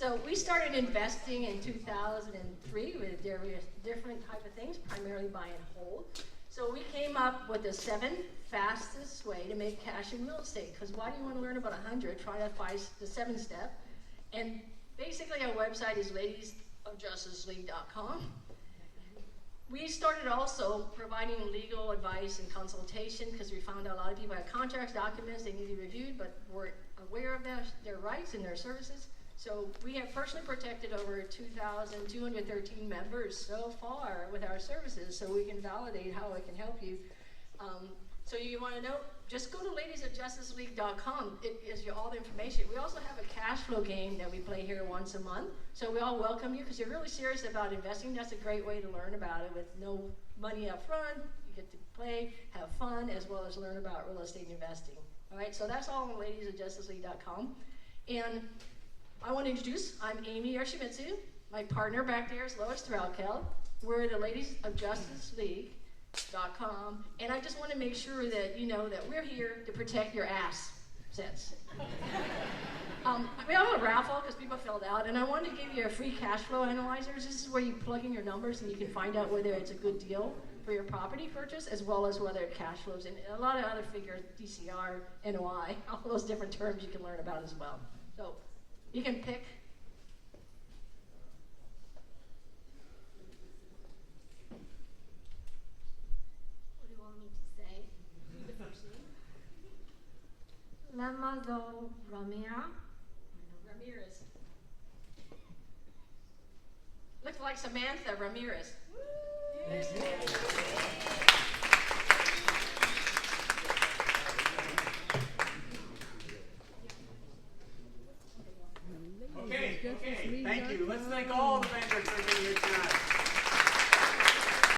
So we started investing in 2003 with different type of things, primarily buy and hold. So we came up with the 7 fastest way to make cash in real estate. Because why do you want to learn about 100? Try the 7-step. And basically our website is ladiesofjusticeleague.com. We started also providing legal advice and consultation because we found out a lot of people had contracts, documents they needed reviewed, but weren't aware of their rights and their services. So we have personally protected over 2,213 members so far with our services, so we can validate how it can help you. So you want to know, just go to ladiesofjusticeleague.com. It gives you all the information. We also have a cash flow game that we play here once a month. So we all welcome you because you're really serious about investing. That's a great way to learn about it with no money up front. You get to play, have fun, as well as learn about real estate investing. All right, so that's all on ladiesofjusticeleague.com. And I want to introduce, I'm Amy Yoshimitsu. My partner back there is Lois Threlkel. We're the Ladies of Justice League.com, and I just want to make sure that you know that we're here to protect your assets. We have a raffle because people filled out, and I wanted to give you a free cash flow analyzer. This is where you plug in your numbers and you can find out whether it's a good deal for your property purchase, as well as whether it cash flows, and a lot of other figures, DCR, NOI, all those different terms you can learn about as well. So you can pick. Lamado Ramirez. Looks like Samantha Ramirez. Okay, thank you. Let's thank all